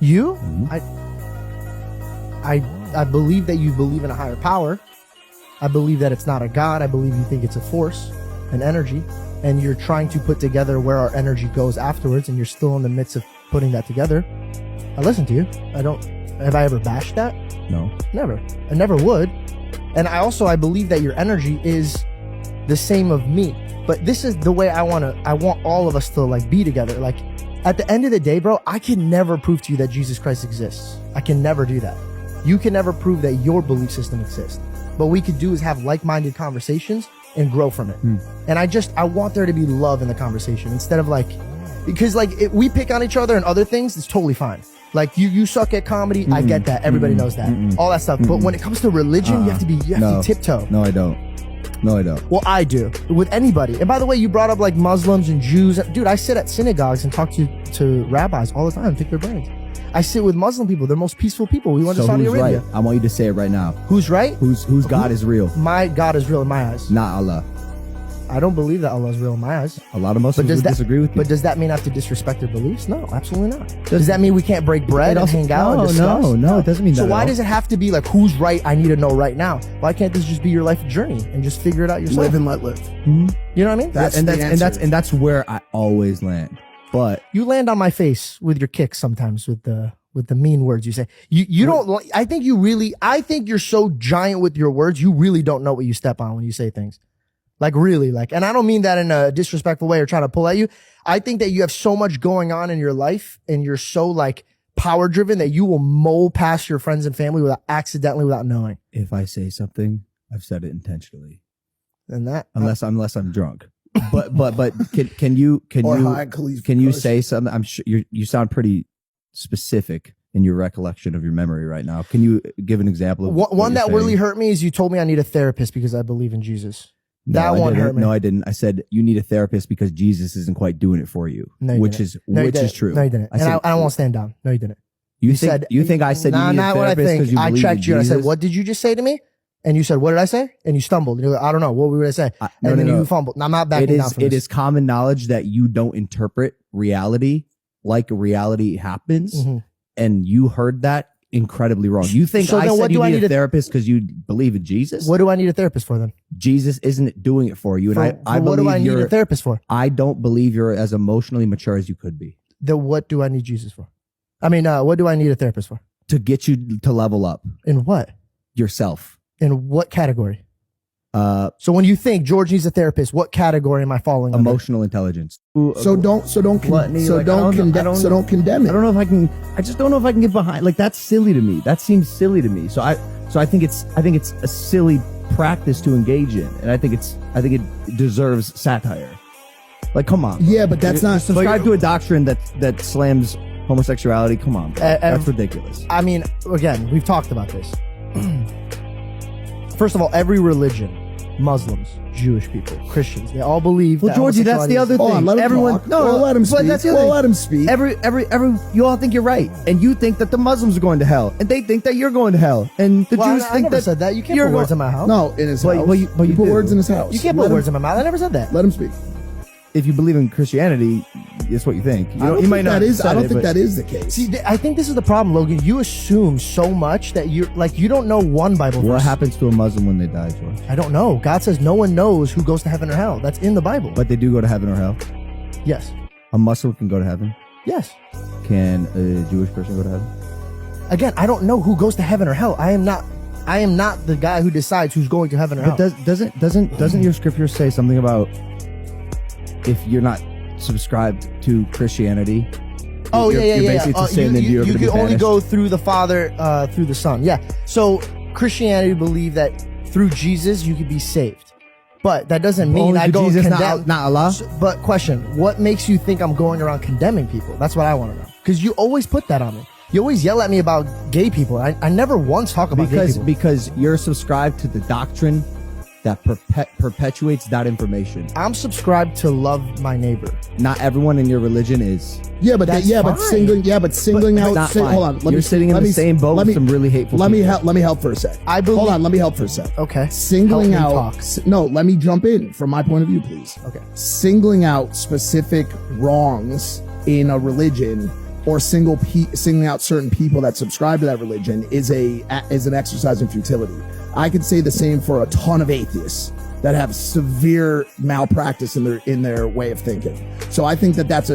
You? Mm-hmm. I believe that you believe in a higher power. I believe that it's not a God. I believe you think it's a force, an energy, and you're trying to put together where our energy goes afterwards, and you're still in the midst of putting that together. I listen to you. Have I ever bashed that? No. Never. I never would. And I believe that your energy is the same of me. But this is the way I want all of us to like be together. Like at the end of the day, bro, I can never prove to you that Jesus Christ exists. I can never do that. You can never prove that your belief system exists. What we could do is have like-minded conversations and grow from it. And I want there to be love in the conversation instead of like, because like if we pick on each other and other things, it's totally fine. Like you suck at comedy. I get that. Everybody knows that. All that stuff. But when it comes to religion, you have to tiptoe. No, I don't. Well, I do with anybody. And by the way, you brought up like Muslims and Jews. Dude, I sit at synagogues and talk to rabbis all the time and pick their brains. I sit with Muslim people. They're most peaceful people. We went to Saudi Arabia. Right? I want you to say it right now. Who's right? Whose God is real? My God is real in my eyes. Not Allah. I don't believe that Allah is real in my eyes. A lot of Muslims would disagree with you. But does that mean I have to disrespect their beliefs? No, absolutely not. Does that mean we can't break bread and hang out and discuss? No, it doesn't mean that. So why does it have to be like, who's right? I need to know right now. Why can't this just be your life journey and just figure it out yourself? Live and let live. You know what I mean? That's where I always land. But you land on my face with your kicks sometimes with the mean words you say. You don't. I think you're so giant with your words. You really don't know what you step on when you say things. Like really, like, and I don't mean that in a disrespectful way or trying to pull at you. I think that you have so much going on in your life and you're so like power driven that you will mow past your friends and family without knowing. If I say something, I've said it intentionally. And that unless I'm drunk. But can you say something? I'm sure you sound pretty specific in your recollection of your memory right now. Can you give an example of one that really hurt me? Is you told me I need a therapist because I believe in Jesus. That one hurt me. No, I didn't. I said you need a therapist because Jesus isn't quite doing it for you, which is true. No, you didn't. I won't stand down. No, you didn't. You think I said you need a therapist because you believe in Jesus? I checked you and I said, what did you just say to me? And you said, what did I say? And you stumbled. And you're like, I don't know. What would I say? And then you fumbled. I'm not backing down from this. It is common knowledge that you don't interpret reality like reality happens. And you heard that incredibly wrong. You think I said you need a therapist because you believe in Jesus? What do I need a therapist for then? Jesus isn't doing it for you. And I believe what do I need a therapist for? I don't believe you're as emotionally mature as you could be. Then what do I need Jesus for? I mean, what do I need a therapist for? To get you to level up. In what? Yourself. In what category? So when you think George needs a therapist, what category am I falling under? Emotional intelligence. So don't condemn it. I don't know if I can. I just don't know if I can get behind. Like that's silly to me. That seems silly to me. So I think it's a silly practice to engage in, and I think it deserves satire. Like, come on. Yeah, but that's not subscribe to a doctrine that slams homosexuality. Come on, that's ridiculous. I mean, again, we've talked about this. First of all, every religion, Muslims, Jewish people, Christians, they all believe. Well, Georgie, that's the other thing. Everyone, let him speak. That's the other let him speak. You all think you're right, and you think that the Muslims are going to hell, and they think that you're going to hell, and the Jews think that. Said that. You can't put words in my house. No, in his house. But you put words in his house. You can't put words in my mouth. I never said that. Let him speak. If you believe in Christianity, it's what you think. I don't think that is the case. See, I think this is the problem, Logan. You assume so much that you don't know one Bible verse. What happens to a Muslim when they die, George? I don't know. God says no one knows who goes to heaven or hell. That's in the Bible. But they do go to heven or hell? Yes. A Muslim can go to heaven? Yes. Can a Jewish person go to heaven? Again, I don't know who goes to heaven or hell. I am not the guy who decides who's going to heaven or hell. But doesn't your scripture say something about if you're not subscribed to Christianity? You're basically to sin, then you can only go through the Father, through the Son. Yeah. So Christianity believe that through Jesus you could be saved, but that doesn't mean I go Jesus, condemn. Not Allah. But question: what makes you think I'm going around condemning people? That's what I want to know. Because you always put that on me. You always yell at me about gay people. I never once talk about gay people. Because you're subscribed to the doctrine that perpetuates that information. I'm subscribed to love my neighbor. Not everyone in your religion is. But singling out. Hold on. You're sitting in the same boat with some really hateful people. Let me help for a sec. Hold on. Let me help for a sec. Okay. Singling out. No, let me jump in from my point of view, please. Okay. Singling out specific wrongs in a religion or singling out certain people that subscribe to that religion is an exercise in futility. I could say the same for a ton of atheists that have severe malpractice in their way of thinking. So I think that's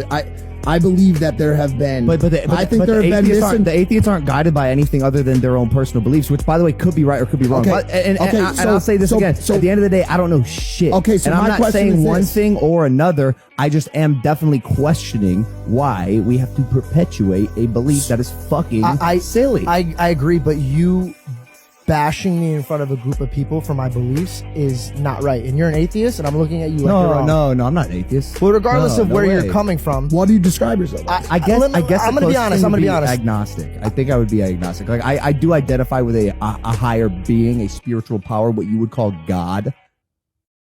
I believe that there have been. The atheists aren't guided by anything other than their own personal beliefs, which, by the way, could be right or could be wrong. Okay. And I'll say this again. At the end of the day, I don't know shit. Okay, so and I'm my not question saying is one this. thing or another. I just am definitely questioning why we have to perpetuate a belief that is fucking silly. I agree, but you bashing me in front of a group of people for my beliefs is not right. And you're an atheist, and I'm looking at you like you're wrong. No, I'm not an atheist. Well, regardless of where way. you're coming from, What do you describe yourself as? I guess I'm gonna be honest. I'm gonna be honest. Agnostic. I think I would be agnostic. Like I do identify with a higher being, a spiritual power, what you would call God.